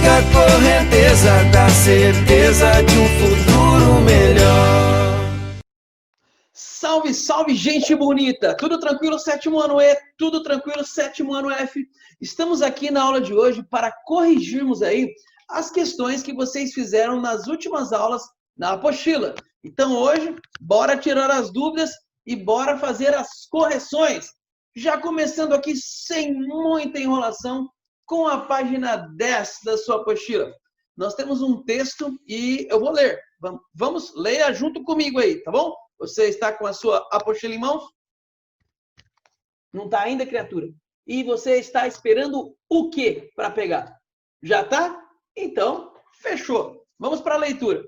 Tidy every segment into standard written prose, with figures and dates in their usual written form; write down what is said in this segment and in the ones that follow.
Mega Correnteza dá certeza de um futuro melhor. Salve, salve, gente bonita! Tudo tranquilo, sétimo ano E? Tudo tranquilo, sétimo ano F? Estamos aqui na aula de hoje para corrigirmos aí as questões que vocês fizeram nas últimas aulas na apostila. Então hoje, bora tirar as dúvidas e bora fazer as correções. Já começando aqui sem muita enrolação com a página 10 da sua apostila. Nós temos um texto e eu vou ler. Vamos, leia junto comigo aí, tá bom? Você está com a sua apostila em mãos? Não está ainda, criatura? E você está esperando o quê para pegar? Já está? Então, fechou. Vamos para a leitura.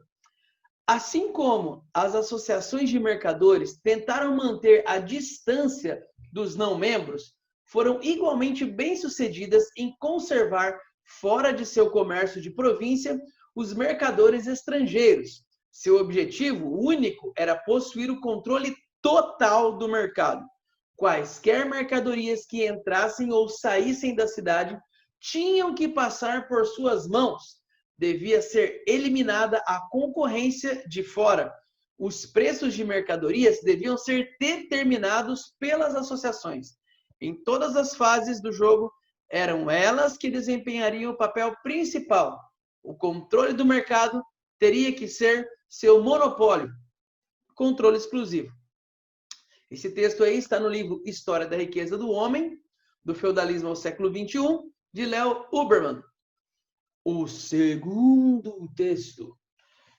Assim como as associações de mercadores tentaram manter a distância dos não-membros, foram igualmente bem-sucedidas em conservar fora de seu comércio de província os mercadores estrangeiros. Seu objetivo único era possuir o controle total do mercado. Quaisquer mercadorias que entrassem ou saíssem da cidade tinham que passar por suas mãos. Devia ser eliminada a concorrência de fora. Os preços de mercadorias deviam ser determinados pelas associações. Em todas as fases do jogo, eram elas que desempenhariam o papel principal. O controle do mercado teria que ser seu monopólio, controle exclusivo. Esse texto aí está no livro História da Riqueza do Homem, do Feudalismo ao Século XXI, de Leo Uberman. O segundo texto.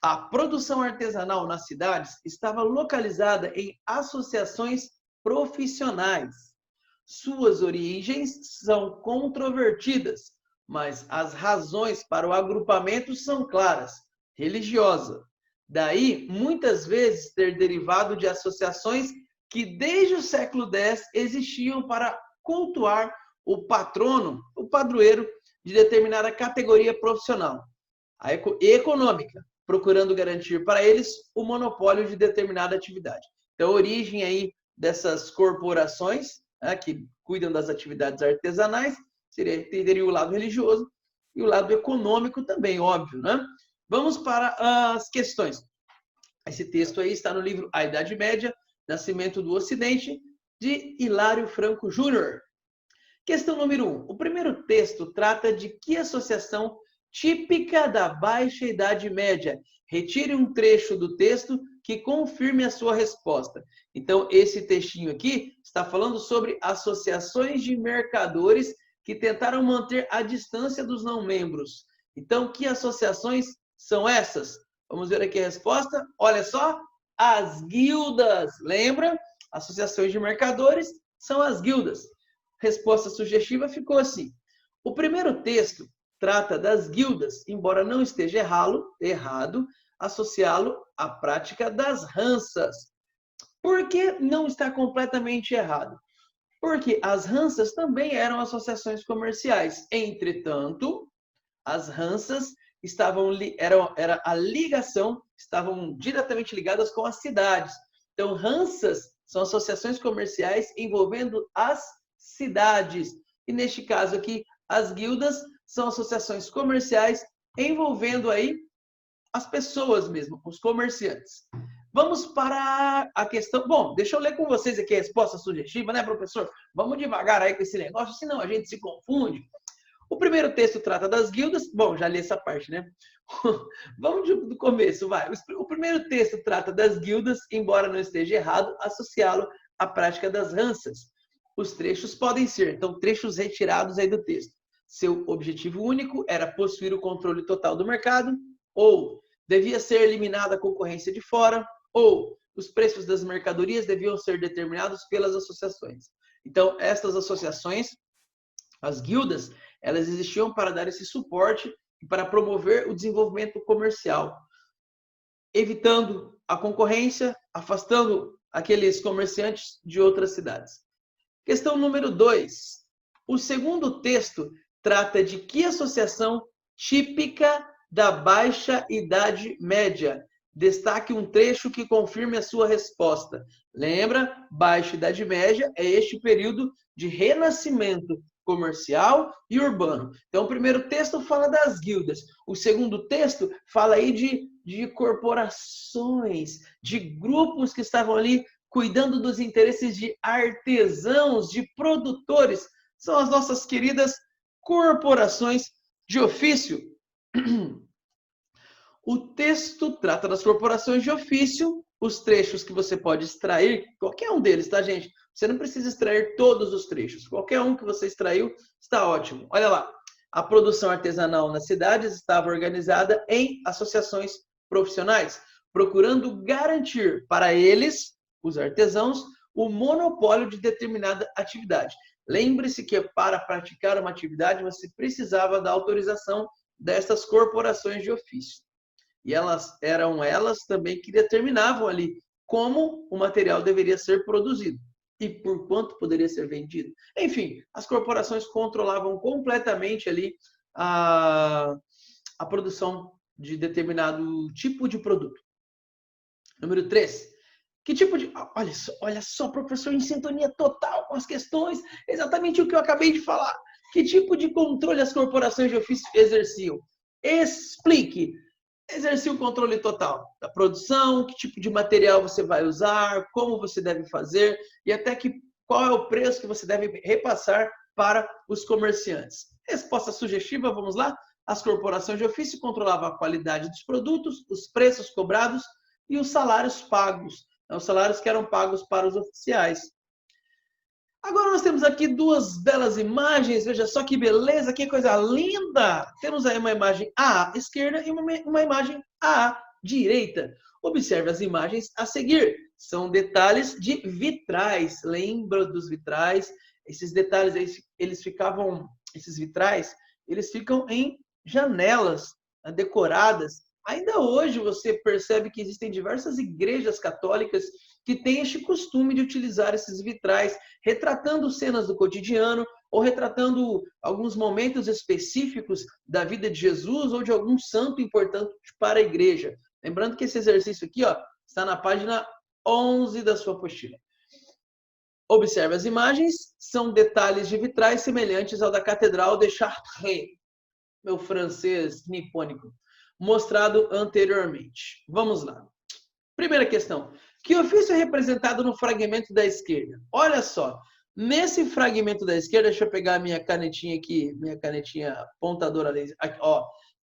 A produção artesanal nas cidades estava localizada em associações profissionais. Suas origens são controvertidas, mas as razões para o agrupamento são claras. Religiosa. Daí, muitas vezes, ter derivado de associações que desde o século X existiam para cultuar o patrono, o padroeiro de determinada categoria profissional, e econômica, procurando garantir para eles o monopólio de determinada atividade. Então, a origem aí dessas corporações, né, que cuidam das atividades artesanais, teria o lado religioso e o lado econômico também, óbvio, né? Vamos para as questões. Esse texto aí está no livro A Idade Média, Nascimento do Ocidente, de Hilário Franco Júnior. Questão número 1. O primeiro texto trata de que associação típica da Baixa Idade Média? Retire um trecho do texto que confirme a sua resposta. Então, esse textinho aqui está falando sobre associações de mercadores que tentaram manter a distância dos não-membros. Então, que associações são essas? Vamos ver aqui a resposta. Olha só, as guildas. Lembra? Associações de mercadores são as guildas. Resposta sugestiva ficou assim. O primeiro texto trata das guildas, embora não esteja errado associá-lo à prática das ranças. Por que não está completamente errado? Porque as ranças também eram associações comerciais. Entretanto, as ranças era a ligação, estavam diretamente ligadas com as cidades. Então, ranças são associações comerciais envolvendo as cidades. E neste caso aqui, as guildas são associações comerciais envolvendo aí as pessoas mesmo, os comerciantes. Vamos para a questão... Bom, deixa eu ler com vocês aqui a resposta sugestiva, né, professor? Vamos devagar aí com esse negócio, senão a gente se confunde. O primeiro texto trata das guildas. Bom, já li essa parte, né? Vamos do começo, vai. O primeiro texto trata das guildas, embora não esteja errado associá-lo à prática das ranças. Os trechos podem ser, então, trechos retirados aí do texto. Seu objetivo único era possuir o controle total do mercado, ou devia ser eliminada a concorrência de fora, ou os preços das mercadorias deviam ser determinados pelas associações. Então, estas associações, as guildas, elas existiam para dar esse suporte e para promover o desenvolvimento comercial, evitando a concorrência, afastando aqueles comerciantes de outras cidades. Questão número 2. O segundo texto trata de que associação típica da Baixa Idade Média? Destaque um trecho que confirme a sua resposta. Lembra? Baixa Idade Média é este período de renascimento, comercial e urbano. Então, o primeiro texto fala das guildas. O segundo texto fala aí de corporações, de grupos que estavam ali cuidando dos interesses de artesãos, de produtores. São as nossas queridas corporações de ofício. O texto trata das corporações de ofício, os trechos que você pode extrair, qualquer um deles, tá, gente? Você não precisa extrair todos os trechos. Qualquer um que você extraiu está ótimo. Olha lá. A produção artesanal nas cidades estava organizada em associações profissionais, procurando garantir para eles, os artesãos, o monopólio de determinada atividade. Lembre-se que para praticar uma atividade você precisava da autorização dessas corporações de ofício. E elas também que determinavam ali como o material deveria ser produzido e por quanto poderia ser vendido. Enfim, as corporações controlavam completamente ali a produção de determinado tipo de produto. Número 3. Que tipo de... Olha só, professor, em sintonia total com as questões, exatamente o que eu acabei de falar. Que tipo de controle as corporações de ofício exerciam? Explique. Exercia o controle total da produção, que tipo de material você vai usar, como você deve fazer e até qual é o preço que você deve repassar para os comerciantes. Resposta sugestiva, vamos lá? As corporações de ofício controlavam a qualidade dos produtos, os preços cobrados e os salários pagos. Os salários que eram pagos para os oficiais. Agora nós temos aqui duas belas imagens, veja só que beleza, que coisa linda! Temos aí uma imagem à esquerda e uma imagem à direita. Observe as imagens a seguir. São detalhes de vitrais. Lembra dos vitrais? Esses detalhes, esses vitrais, eles ficam em janelas decoradas. Ainda hoje você percebe que existem diversas igrejas católicas que têm este costume de utilizar esses vitrais, retratando cenas do cotidiano ou retratando alguns momentos específicos da vida de Jesus ou de algum santo importante para a igreja. Lembrando que esse exercício aqui está na página 11 da sua apostila. Observe as imagens, são detalhes de vitrais semelhantes ao da Catedral de Chartres, meu francês nipônico, mostrado anteriormente. Vamos lá. Primeira questão. Que ofício é representado no fragmento da esquerda? Olha só. Nesse fragmento da esquerda, deixa eu pegar a minha canetinha aqui, minha canetinha pontadora laser. Aqui,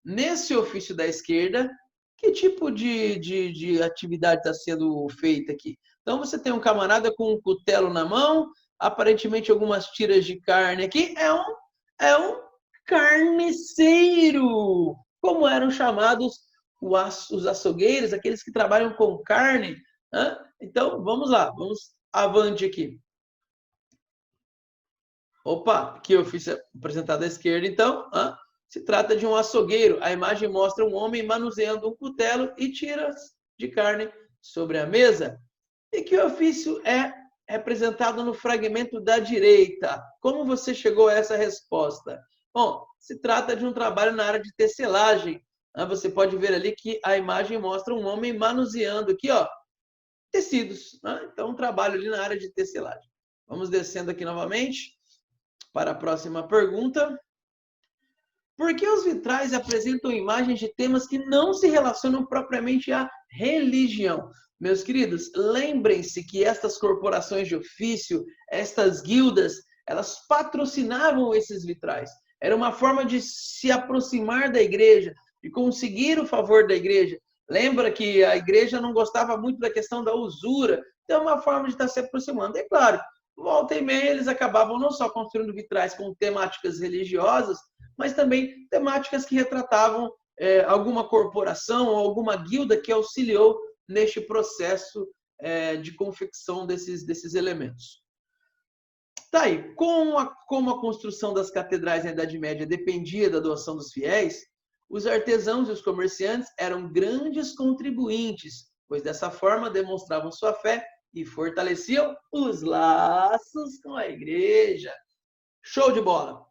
nesse ofício da esquerda, que tipo de atividade está sendo feita aqui? Então, você tem um camarada com um cutelo na mão, aparentemente algumas tiras de carne aqui. É um carniceiro. Como eram chamados os açougueiros, aqueles que trabalham com carne. Então, vamos lá, vamos avante aqui. Opa, que ofício apresentado à esquerda, então. Se trata de um açougueiro. A imagem mostra um homem manuseando um cutelo e tiras de carne sobre a mesa. E que ofício é representado no fragmento da direita? Como você chegou a essa resposta? Bom, se trata de um trabalho na área de tecelagem. Você pode ver ali que a imagem mostra um homem manuseando aqui, tecidos. Então, um trabalho ali na área de tecelagem. Vamos descendo aqui novamente para a próxima pergunta. Por que os vitrais apresentam imagens de temas que não se relacionam propriamente à religião? Meus queridos, lembrem-se que estas corporações de ofício, estas guildas, elas patrocinavam esses vitrais. Era uma forma de se aproximar da igreja, de conseguir o favor da igreja. Lembra que a igreja não gostava muito da questão da usura. Então, é uma forma de estar se aproximando. É claro, volta e meia eles acabavam não só construindo vitrais com temáticas religiosas, mas também temáticas que retratavam alguma corporação ou alguma guilda que auxiliou neste processo de confecção desses elementos. Tá aí, como a construção das catedrais na Idade Média dependia da doação dos fiéis, os artesãos e os comerciantes eram grandes contribuintes, pois dessa forma demonstravam sua fé e fortaleciam os laços com a igreja. Show de bola!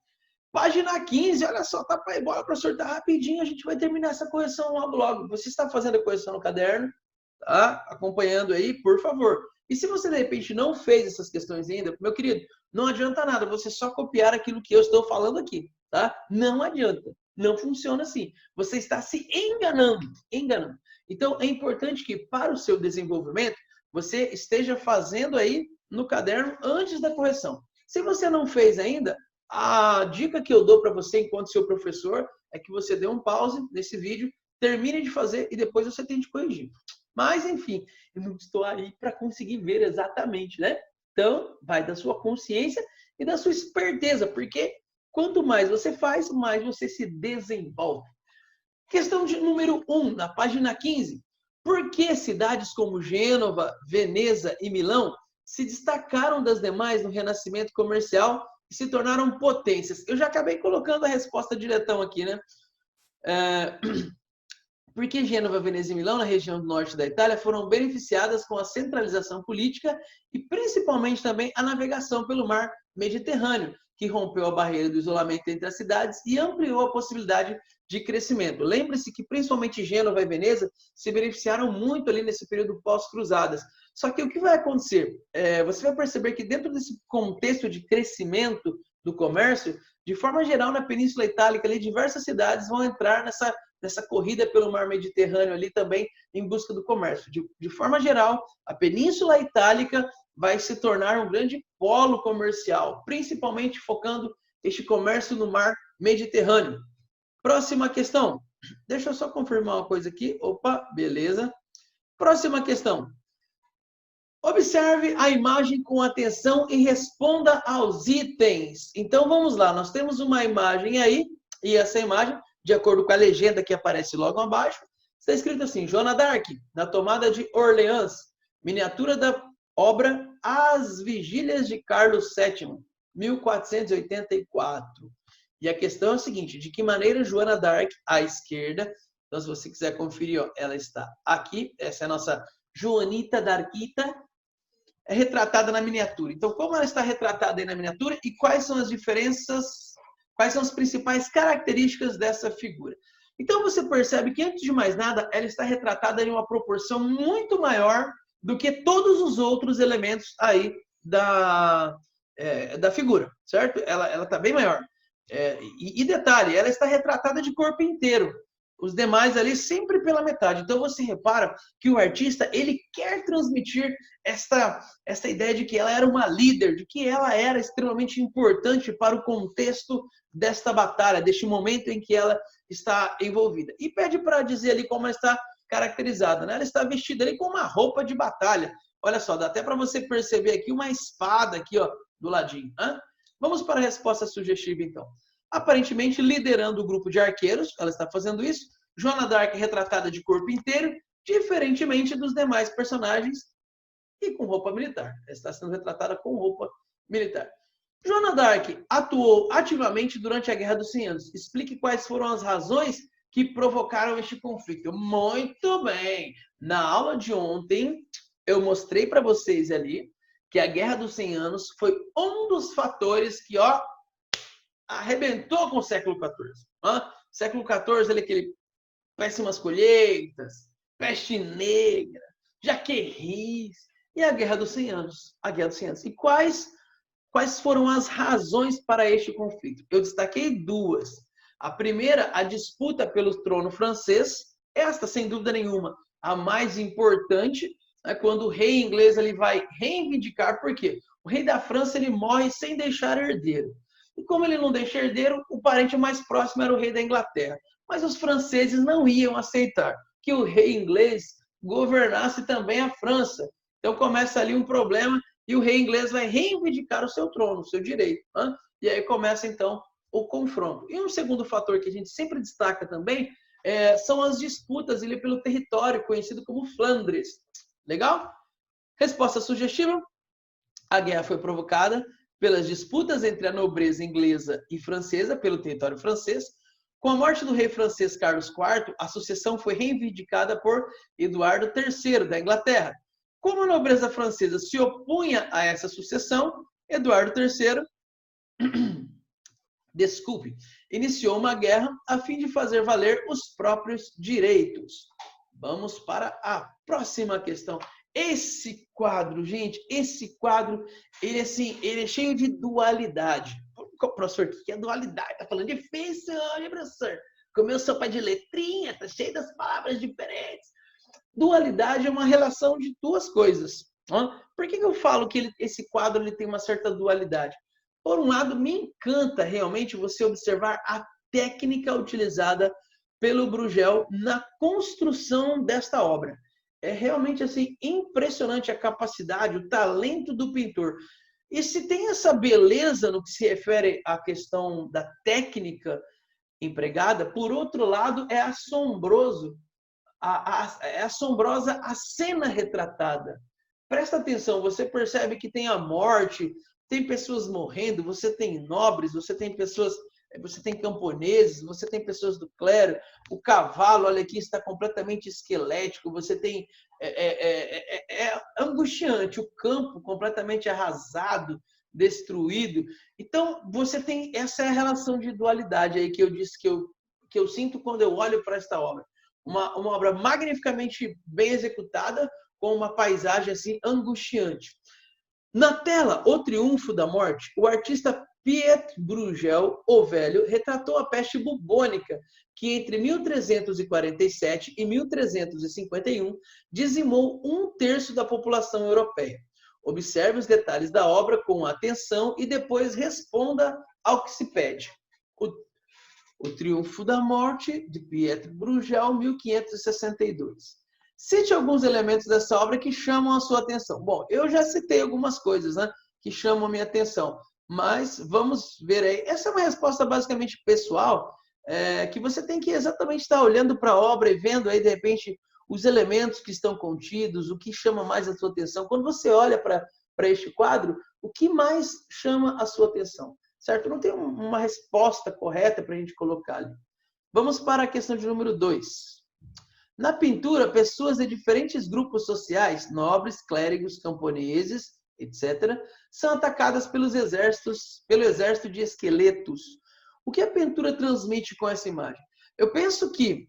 Página 15, olha só, tá para bola, professor, tá rapidinho, a gente vai terminar essa correção logo logo. Você está fazendo a correção no caderno, tá? Acompanhando aí, por favor. E se você, de repente, não fez essas questões ainda, meu querido, não adianta nada você só copiar aquilo que eu estou falando aqui, tá? Não adianta. Não funciona assim. Você está se enganando, enganando. Então, é importante que, para o seu desenvolvimento, você esteja fazendo aí no caderno antes da correção. Se você não fez ainda, a dica que eu dou para você, enquanto seu professor, é que você dê um pause nesse vídeo, termine de fazer e depois você tente corrigir. Mas, enfim, eu não estou aí para conseguir ver exatamente, né? Então, vai da sua consciência e da sua esperteza, porque quanto mais você faz, mais você se desenvolve. Questão de número 1, na página 15. Por que cidades como Gênova, Veneza e Milão se destacaram das demais no renascimento comercial e se tornaram potências? Eu já acabei colocando a resposta diretão aqui, né? Porque Gênova, Veneza e Milão, na região do norte da Itália, foram beneficiadas com a centralização política e principalmente também a navegação pelo mar Mediterrâneo, que rompeu a barreira do isolamento entre as cidades e ampliou a possibilidade de crescimento. Lembre-se que principalmente Gênova e Veneza se beneficiaram muito ali nesse período pós-cruzadas. Só que o que vai acontecer? Você vai perceber que dentro desse contexto de crescimento do comércio, de forma geral, na Península Itálica, ali, diversas cidades vão entrar nessa corrida pelo mar Mediterrâneo ali também em busca do comércio. De forma geral, a Península Itálica vai se tornar um grande polo comercial, principalmente focando este comércio no mar Mediterrâneo. Próxima questão. Deixa eu só confirmar uma coisa aqui. Opa, beleza. Próxima questão. Observe a imagem com atenção e responda aos itens. Então, vamos lá. Nós temos uma imagem aí, e essa imagem, de acordo com a legenda que aparece logo abaixo, está escrito assim: Joana d'Arc, na tomada de Orleans, miniatura da obra As Vigílias de Carlos VII, 1484. E a questão é a seguinte: de que maneira Joana d'Arc, à esquerda, então se você quiser conferir, ó, ela está aqui, essa é a nossa Joanita d'Arquita, é retratada na miniatura. Então, como ela está retratada aí na miniatura e quais são as diferenças, quais são as principais características dessa figura? Então, você percebe que, antes de mais nada, ela está retratada em uma proporção muito maior do que todos os outros elementos aí da figura, certo? Ela está bem maior. E detalhe, ela está retratada de corpo inteiro. Os demais ali sempre pela metade. Então você repara que o artista, ele quer transmitir essa ideia de que ela era uma líder, de que ela era extremamente importante para o contexto desta batalha, deste momento em que ela está envolvida. E pede para dizer ali como ela está caracterizada, né? Ela está vestida ali com uma roupa de batalha. Olha só, dá até para você perceber aqui uma espada aqui, ó, do ladinho. Vamos para a resposta sugestiva, então. Aparentemente liderando o grupo de arqueiros, ela está fazendo isso. Joana d'Arc retratada de corpo inteiro, diferentemente dos demais personagens e com roupa militar. Ela está sendo retratada com roupa militar. Joana d'Arc atuou ativamente durante a Guerra dos 100 Anos. Explique quais foram as razões que provocaram este conflito. Muito bem! Na aula de ontem, eu mostrei para vocês ali que a Guerra dos 100 Anos foi um dos fatores que, ó, arrebentou com o século XIV. Século XIV, ele aquele péssimas colheitas, peste negra, jaquerris e a Guerra dos 100 Anos. A Guerra dos 100 Anos. E quais foram as razões para este conflito? Eu destaquei duas. A primeira, a disputa pelo trono francês. Esta, sem dúvida nenhuma, a mais importante, é quando o rei inglês ele vai reivindicar. Por quê? O rei da França ele morre sem deixar herdeiro. E como ele não deixa herdeiro, o parente mais próximo era o rei da Inglaterra. Mas os franceses não iam aceitar que o rei inglês governasse também a França. Então começa ali um problema e o rei inglês vai reivindicar o seu trono, o seu direito. E aí começa então o confronto. E um segundo fator que a gente sempre destaca também são as disputas ali pelo território conhecido como Flandres. Legal? Resposta sugestiva. A guerra foi provocada pelas disputas entre a nobreza inglesa e francesa pelo território francês. Com a morte do rei francês Carlos IV, a sucessão foi reivindicada por Eduardo III da Inglaterra. Como a nobreza francesa se opunha a essa sucessão, Eduardo III iniciou uma guerra a fim de fazer valer os próprios direitos. Vamos para a próxima questão. Esse quadro, gente, ele assim, ele é cheio de dualidade. Professor, o que é dualidade? Tá falando difícil hoje, professor. Comeu sopa de letrinha, tá cheio das palavras diferentes. Dualidade é uma relação de duas coisas. Por que eu falo que esse quadro ele tem uma certa dualidade? Por um lado, me encanta realmente você observar a técnica utilizada pelo Bruegel na construção desta obra. É realmente assim impressionante a capacidade, o talento do pintor. E se tem essa beleza no que se refere à questão da técnica empregada, por outro lado, é assombroso é assombrosa a cena retratada. Presta atenção, você percebe que tem a morte, tem pessoas morrendo, você tem nobres, você tem pessoas, você tem camponeses, você tem pessoas do clero, o cavalo, olha aqui, está completamente esquelético, você tem é angustiante, o campo completamente arrasado, destruído. Então, você tem essa relação de dualidade aí que eu disse que eu sinto quando eu olho para esta obra. Uma obra magnificamente bem executada, com uma paisagem assim angustiante. Na tela O Triunfo da Morte, o artista Piet Bruegel, o Velho, retratou a peste bubônica, que entre 1347 e 1351 dizimou 1/3 da população europeia. Observe os detalhes da obra com atenção e depois responda ao que se pede. O Triunfo da Morte, de Piet Bruegel, 1562. Cite alguns elementos dessa obra que chamam a sua atenção. Bom, eu já citei algumas coisas, né, que chamam a minha atenção, mas vamos ver aí. Essa é uma resposta basicamente pessoal, que você tem que exatamente estar olhando para a obra e vendo aí, de repente, os elementos que estão contidos, o que chama mais a sua atenção. Quando você olha para este quadro, o que mais chama a sua atenção? Certo? Não tem uma resposta correta para a gente colocar ali. Vamos para a questão de número 2. Na pintura, pessoas de diferentes grupos sociais, nobres, clérigos, camponeses, etc., são atacadas pelo exército de esqueletos. O que a pintura transmite com essa imagem? Eu penso que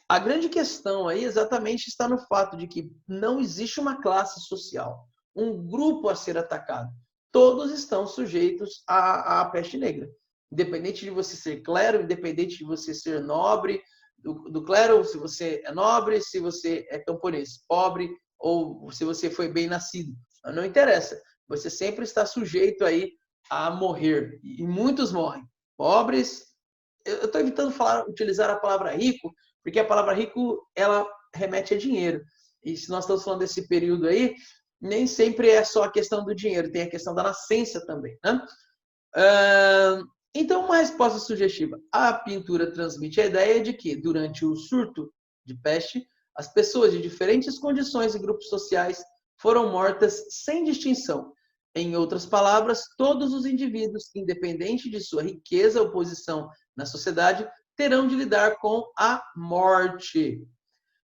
a grande questão aí exatamente está no fato de que não existe uma classe social, um grupo a ser atacado. Todos estão sujeitos à peste negra. Independente de você ser clero, independente de você ser nobre, do clero, se você é nobre, se você é camponês, pobre, ou se você foi bem nascido. Não interessa. Você sempre está sujeito aí a morrer. E muitos morrem. Pobres. Eu estou evitando utilizar a palavra rico, porque a palavra rico, ela remete a dinheiro. E se nós estamos falando desse período aí, nem sempre é só a questão do dinheiro, tem a questão da nascença também, né? Então, uma resposta sugestiva. A pintura transmite a ideia de que, durante o surto de peste, as pessoas de diferentes condições e grupos sociais foram mortas sem distinção. Em outras palavras, todos os indivíduos, independente de sua riqueza ou posição na sociedade, terão de lidar com a morte.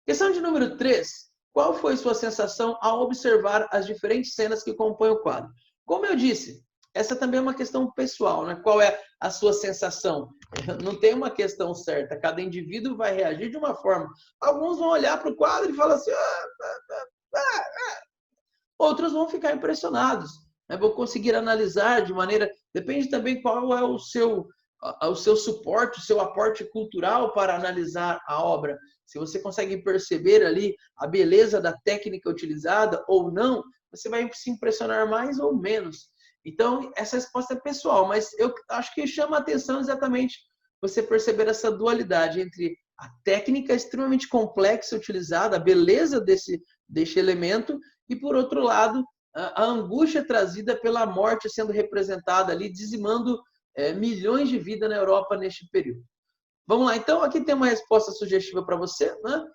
Questão de número 3. Qual foi sua sensação ao observar as diferentes cenas que compõem o quadro? Como eu disse, essa também é uma questão pessoal, né? Qual é a sua sensação? Não tem uma questão certa, cada indivíduo vai reagir de uma forma. Alguns vão olhar para o quadro e falar assim, outros vão ficar impressionados, né? Vão conseguir analisar de maneira... Depende também qual é o seu suporte, o seu aporte cultural para analisar a obra. Se você consegue perceber ali a beleza da técnica utilizada ou não, você vai se impressionar mais ou menos. Então, essa resposta é pessoal, mas eu acho que chama a atenção exatamente você perceber essa dualidade entre a técnica extremamente complexa utilizada, a beleza desse elemento, e, por outro lado, a angústia trazida pela morte sendo representada ali, dizimando milhões de vidas na Europa neste período. Vamos lá, então, aqui tem uma resposta sugestiva para você, né?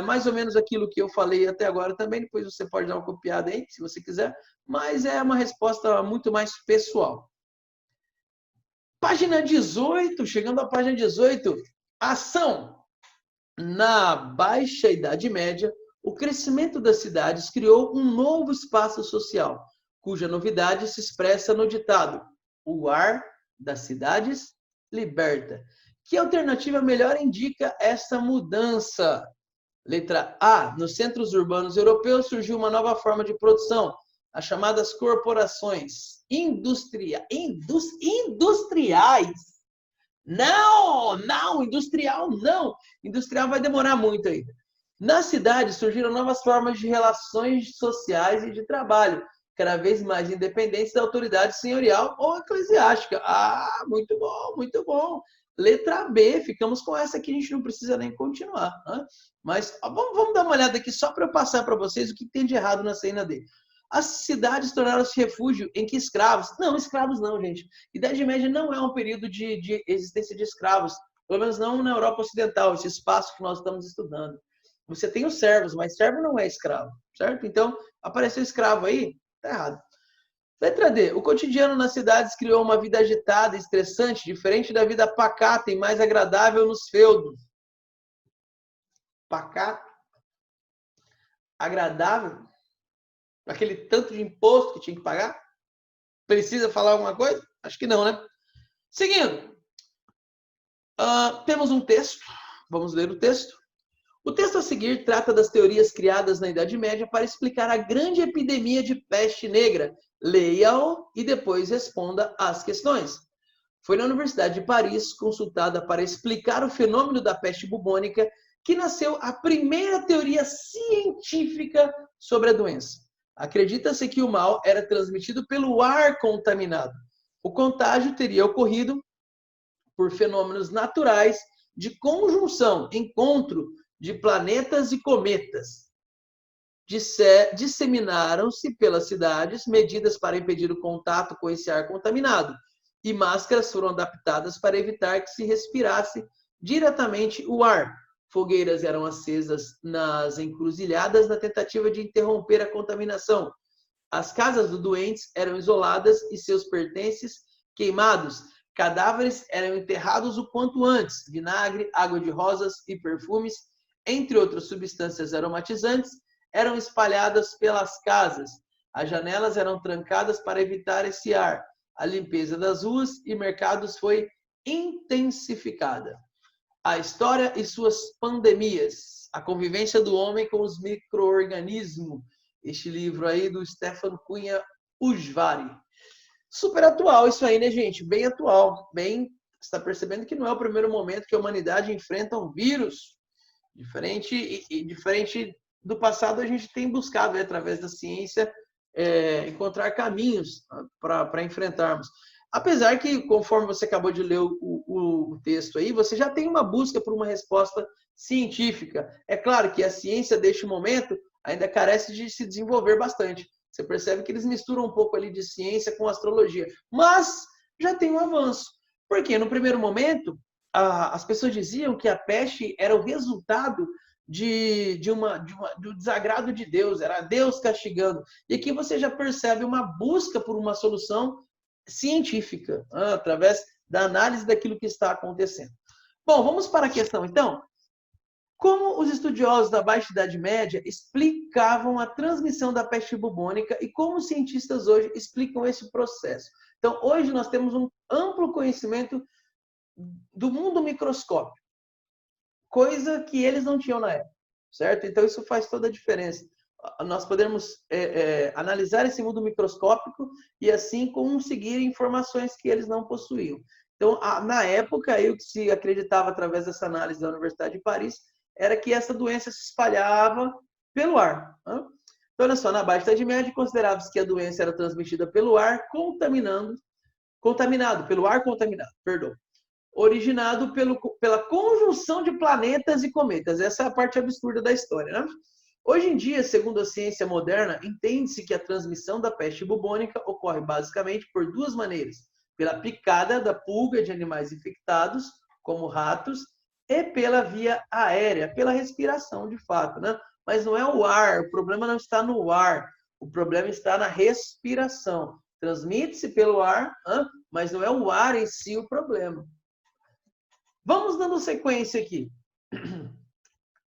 Mais ou menos aquilo que eu falei até agora também, depois você pode dar uma copiada aí, se você quiser, mas é uma resposta muito mais pessoal. Página 18, chegando à página 18, ação. Na Baixa Idade Média, o crescimento das cidades criou um novo espaço social, cuja novidade se expressa no ditado: o ar das cidades liberta. Que alternativa melhor indica essa mudança? Letra A. Nos centros urbanos europeus surgiu uma nova forma de produção, as chamadas corporações industriais. Não, industrial não. Industrial vai demorar muito ainda. Na cidade surgiram novas formas de relações sociais e de trabalho, cada vez mais independentes da autoridade senhorial ou eclesiástica. Ah, muito bom, muito bom. Letra B, ficamos com essa aqui, a gente não precisa nem continuar. Né? Mas vamos dar uma olhada aqui só para eu passar para vocês o que tem de errado na cena D. As cidades tornaram-se refúgio em que escravos... Não, escravos não, gente. Idade Média não é um período de existência de escravos, pelo menos não na Europa Ocidental, esse espaço que nós estamos estudando. Você tem os servos, mas servo não é escravo, certo? Então, apareceu escravo aí, tá errado. Letra D. O cotidiano nas cidades criou uma vida agitada e estressante, diferente da vida pacata e mais agradável nos feudos. Pacato? Agradável? Aquele tanto de imposto que tinha que pagar? Precisa falar alguma coisa? Acho que não, né? Seguindo. Temos um texto. Vamos ler o texto. O texto a seguir trata das teorias criadas na Idade Média para explicar a grande epidemia de peste negra. Leia-o e depois responda às questões. Foi na Universidade de Paris, consultada para explicar o fenômeno da peste bubônica, que nasceu a primeira teoria científica sobre a doença. Acredita-se que o mal era transmitido pelo ar contaminado. O contágio teria ocorrido por fenômenos naturais de conjunção, encontro de planetas e cometas. Disseminaram-se pelas cidades medidas para impedir o contato com esse ar contaminado, e máscaras foram adaptadas para evitar que se respirasse diretamente o ar. Fogueiras eram acesas nas encruzilhadas na tentativa de interromper a contaminação. As casas dos doentes eram isoladas e seus pertences queimados. Cadáveres eram enterrados o quanto antes. Vinagre, água de rosas e perfumes, entre outras substâncias aromatizantes, eram espalhadas pelas casas. As janelas eram trancadas para evitar esse ar. A limpeza das ruas e mercados foi intensificada. A história e suas pandemias. A convivência do homem com os micro-organismos. Este livro aí do Stefan Cunha Ujvari. Super atual isso aí, né, gente? Bem atual. Bem, você está percebendo que não é o primeiro momento que a humanidade enfrenta um vírus. Diferente do passado, a gente tem buscado, através da ciência, encontrar caminhos para enfrentarmos. Apesar que, conforme você acabou de ler o texto aí, você já tem uma busca por uma resposta científica. É claro que a ciência, deste momento, ainda carece de se desenvolver bastante. Você percebe que eles misturam um pouco ali de ciência com astrologia. Mas já tem um avanço. Porque, no primeiro momento, as pessoas diziam que a peste era o resultado do desagrado de Deus, era Deus castigando. E aqui você já percebe uma busca por uma solução científica, através da análise daquilo que está acontecendo. Bom, vamos para a questão, então. Como os estudiosos da Baixa Idade Média explicavam a transmissão da peste bubônica e como os cientistas hoje explicam esse processo? Então, hoje nós temos um amplo conhecimento do mundo microscópico, coisa que eles não tinham na época, certo? Então, isso faz toda a diferença. Nós podemos analisar esse mundo microscópico e assim conseguir informações que eles não possuíam. Então, na época, o que se acreditava através dessa análise da Universidade de Paris era que essa doença se espalhava pelo ar. Então, olha só, na Baixa Idade Média, considerava-se que a doença era transmitida pelo ar originado pela conjunção de planetas e cometas. Essa é a parte absurda da história, né? Hoje em dia, segundo a ciência moderna, entende-se que a transmissão da peste bubônica ocorre basicamente por duas maneiras: pela picada da pulga de animais infectados, como ratos, e pela via aérea, pela respiração, de fato, né? Mas não é o ar, o problema não está no ar, o problema está na respiração. Transmite-se pelo ar, mas não é o ar em si o problema. Vamos dando sequência aqui.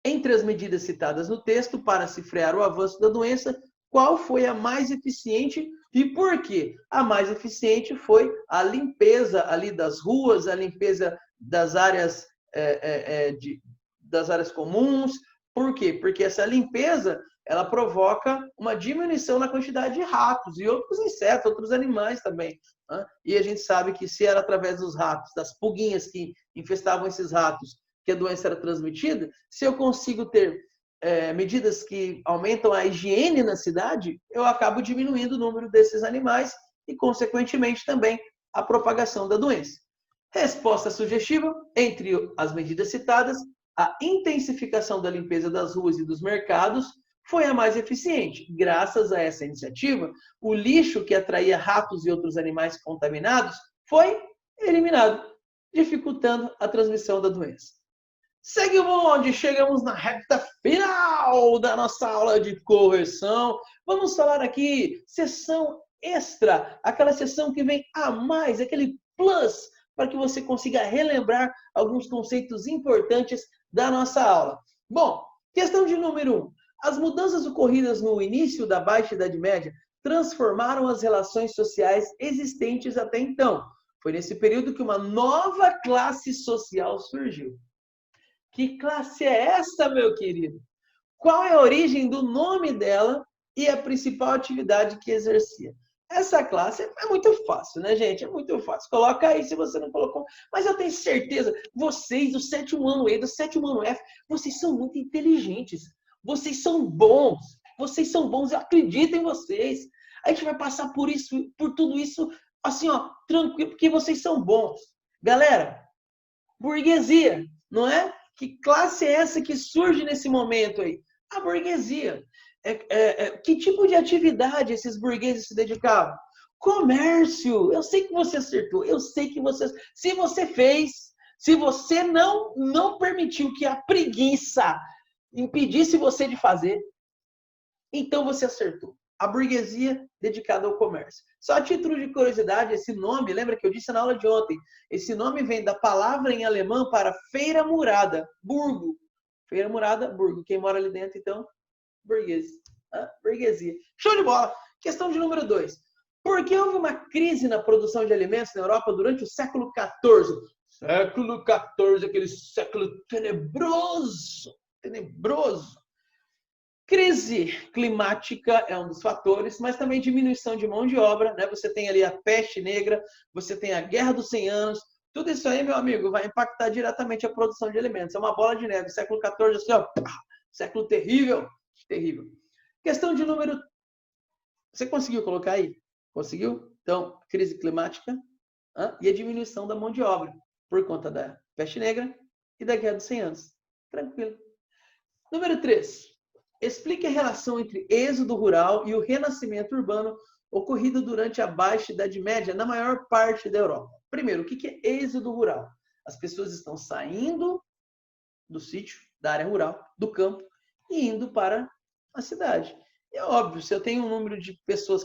Entre as medidas citadas no texto para se frear o avanço da doença, qual foi a mais eficiente e por quê? A mais eficiente foi a limpeza ali das ruas, a limpeza das áreas, das áreas comuns, Por quê? Porque essa limpeza, ela provoca uma diminuição na quantidade de ratos e outros insetos, outros animais também. Né? E a gente sabe que se era através dos ratos, das pulguinhas que infestavam esses ratos, que a doença era transmitida, se eu consigo ter medidas que aumentam a higiene na cidade, eu acabo diminuindo o número desses animais e, consequentemente, também a propagação da doença. Resposta sugestiva, entre as medidas citadas, a intensificação da limpeza das ruas e dos mercados foi a mais eficiente. Graças a essa iniciativa, o lixo que atraía ratos e outros animais contaminados foi eliminado, dificultando a transmissão da doença. Segue o bonde, chegamos na reta final da nossa aula de correção. Vamos falar aqui, sessão extra, aquela sessão que vem a mais, aquele plus, para que você consiga relembrar alguns conceitos importantes da nossa aula. Bom, questão de número 1. As mudanças ocorridas no início da Baixa Idade Média transformaram as relações sociais existentes até então. Foi nesse período que uma nova classe social surgiu. Que classe é essa, meu querido? Qual é a origem do nome dela e a principal atividade que exercia? Essa classe é muito fácil, né, gente? É muito fácil. Coloca aí se você não colocou. Mas eu tenho certeza, vocês do 7º ano E, do 7º ano F, vocês são muito inteligentes. Vocês são bons. Vocês são bons, eu acredito em vocês. A gente vai passar por isso, por tudo isso, assim, ó, tranquilo, porque vocês são bons. Galera, burguesia, não é? Que classe é essa que surge nesse momento aí? A burguesia. Que tipo de atividade esses burgueses se dedicavam? Comércio. Eu sei que você acertou. Eu sei que você... Se você fez, se você não permitiu que a preguiça impedisse você de fazer, então você acertou. A burguesia dedicada ao comércio. Só a título de curiosidade, esse nome, lembra que eu disse na aula de ontem, esse nome vem da palavra em alemão para feira murada, burgo. Feira murada, burgo. Quem mora ali dentro, então, burguês. Burguesia. Show de bola. Questão de número 2. Por que houve uma crise na produção de alimentos na Europa durante o século XIV? Século XIV, aquele século tenebroso. Tenebroso. Crise climática é um dos fatores, mas também diminuição de mão de obra, né? Você tem ali a peste negra, você tem a Guerra dos 100 anos, tudo isso aí, meu amigo, vai impactar diretamente a produção de alimentos. É uma bola de neve. Século XIV, assim, ó, século terrível, terrível. Questão de número... Você conseguiu colocar aí? Conseguiu? Então, crise climática e a diminuição da mão de obra por conta da peste negra e da Guerra dos 100 anos. Tranquilo. Número 3. Explique a relação entre êxodo rural e o renascimento urbano ocorrido durante a Baixa Idade Média na maior parte da Europa. Primeiro, o que é êxodo rural? As pessoas estão saindo do sítio, da área rural, do campo, e indo para a cidade. É óbvio, se eu tenho um número de pessoas,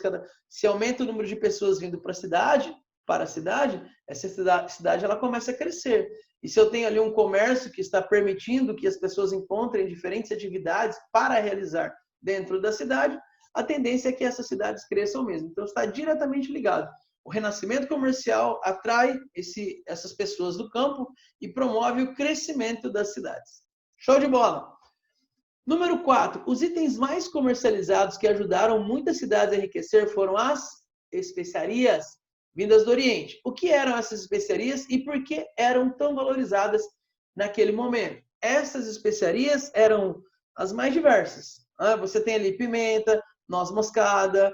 se aumenta o número de pessoas vindo para a cidade, essa cidade ela começa a crescer. E se eu tenho ali um comércio que está permitindo que as pessoas encontrem diferentes atividades para realizar dentro da cidade, a tendência é que essas cidades cresçam mesmo. Então, está diretamente ligado. O renascimento comercial atrai essas pessoas do campo e promove o crescimento das cidades. Show de bola! Número 4. Os itens mais comercializados que ajudaram muitas cidades a enriquecer foram as especiarias vindas do Oriente. O que eram essas especiarias e por que eram tão valorizadas naquele momento? Essas especiarias eram as mais diversas. Você tem ali pimenta, noz moscada,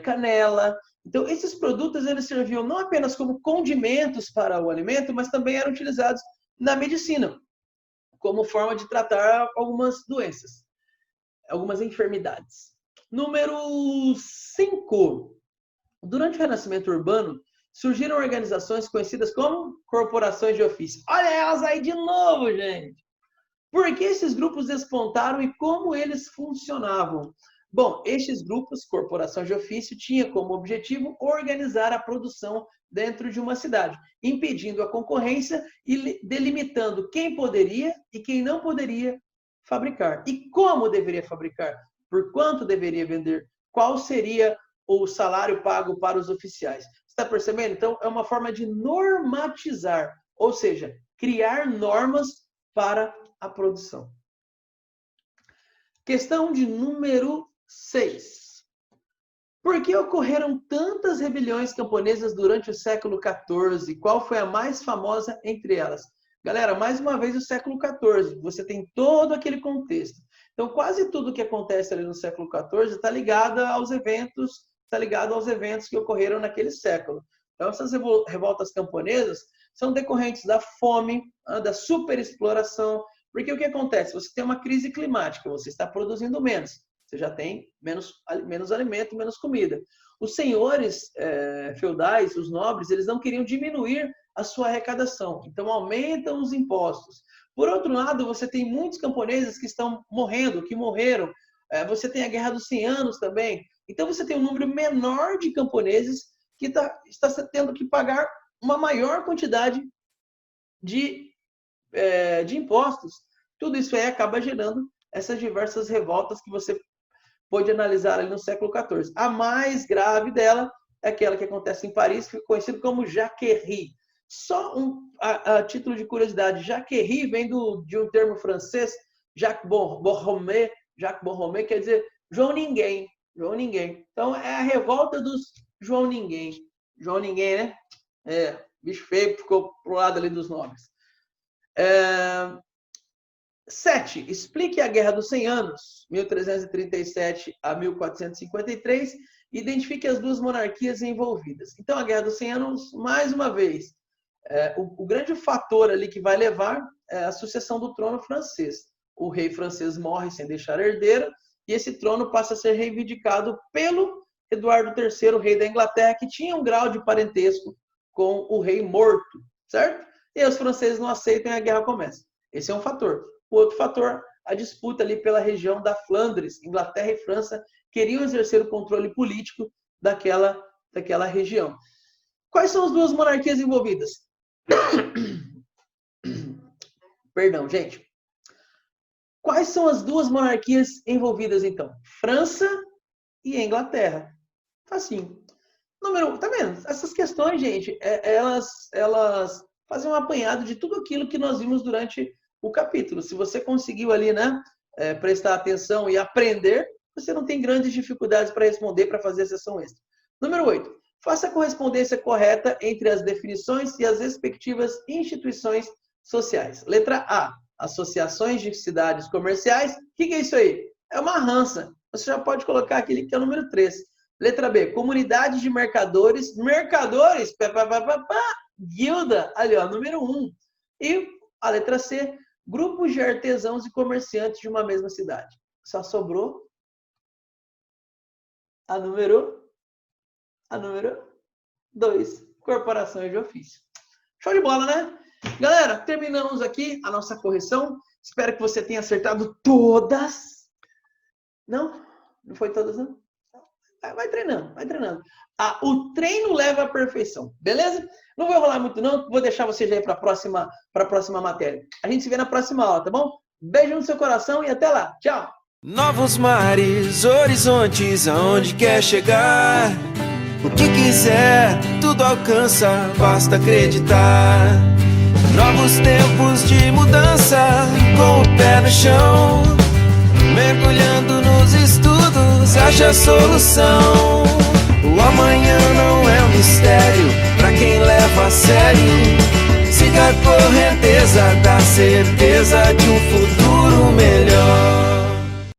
canela. Então, esses produtos eles serviam não apenas como condimentos para o alimento, mas também eram utilizados na medicina, como forma de tratar algumas doenças, algumas enfermidades. Número 5. Durante o renascimento urbano, surgiram organizações conhecidas como corporações de ofício. Olha elas aí de novo, gente! Por que esses grupos despontaram e como eles funcionavam? Bom, estes grupos, corporações de ofício, tinham como objetivo organizar a produção dentro de uma cidade, impedindo a concorrência e delimitando quem poderia e quem não poderia fabricar. E como deveria fabricar? Por quanto deveria vender? Qual seria o salário pago para os oficiais? Está percebendo? Então, é uma forma de normatizar, ou seja, criar normas para a produção. Questão de número 6. Por que ocorreram tantas rebeliões camponesas durante o século XIV? Qual foi a mais famosa entre elas? Galera, mais uma vez o século XIV. Você tem todo aquele contexto. Então, quase tudo que acontece ali no século XIV está ligado aos eventos que ocorreram naquele século. Então, essas revoltas camponesas são decorrentes da fome, da superexploração, porque o que acontece? Você tem uma crise climática, você está produzindo menos, você já tem menos alimento, menos comida. Os senhores feudais, os nobres, eles não queriam diminuir a sua arrecadação, então aumentam os impostos. Por outro lado, você tem muitos camponeses que estão morrendo, que morreram. Você tem a Guerra dos 100 Anos também. Então, você tem um número menor de camponeses que está tendo que pagar uma maior quantidade de impostos. Tudo isso aí acaba gerando essas diversas revoltas que você pode analisar ali no século XIV. A mais grave dela é aquela que acontece em Paris, que é conhecida como Jacquerie. Só a título de curiosidade, Jacquerie vem de um termo francês, Jacques Borromée, quer dizer João Ninguém. João Ninguém. Então, é a revolta dos João Ninguém. João Ninguém, né? Bicho feio, ficou pro lado ali dos nobres. 7. Explique a Guerra dos 100 Anos, 1337 a 1453, e identifique as duas monarquias envolvidas. Então, a Guerra dos 100 Anos, mais uma vez, o grande fator ali que vai levar é a sucessão do trono francês. O rei francês morre sem deixar herdeiro, e esse trono passa a ser reivindicado pelo Eduardo III, rei da Inglaterra, que tinha um grau de parentesco com o rei morto, certo? E os franceses não aceitam e a guerra começa. Esse é um fator. O outro fator, a disputa ali pela região da Flandres. Inglaterra e França queriam exercer o controle político daquela região. Quais são as duas monarquias envolvidas? Perdão, gente. Quais são as duas monarquias envolvidas, então? França e Inglaterra. Facinho. Tá vendo? Essas questões, gente, elas fazem um apanhado de tudo aquilo que nós vimos durante o capítulo. Se você conseguiu ali, né, prestar atenção e aprender, você não tem grandes dificuldades para responder, para fazer a sessão extra. Número 8. Faça a correspondência correta entre as definições e as respectivas instituições sociais. Letra A. Associações de cidades comerciais. O que é isso aí? É uma rança. Você já pode colocar aquele que é o número 3. Letra B. Comunidades de mercadores. Mercadores. Guilda. Ali, ó, número 1. E a letra C. Grupos de artesãos e comerciantes de uma mesma cidade. Só sobrou a número 2. Corporações de ofício. Show de bola, né? Galera, terminamos aqui a nossa correção. Espero que você tenha acertado todas. Não? Não foi todas, não? Vai treinando, vai treinando. O treino leva à perfeição, beleza? Não vou enrolar muito, não. Vou deixar você já ir para a próxima matéria. A gente se vê na próxima aula, tá bom? Beijo no seu coração e até lá. Tchau! Novos mares, horizontes, aonde quer chegar. O que quiser, tudo alcança, basta acreditar. Novos tempos de mudança, com o pé no chão. Mergulhando nos estudos, acha a solução. O amanhã não é um mistério pra quem leva a sério. Siga a correnteza da certeza de um futuro melhor.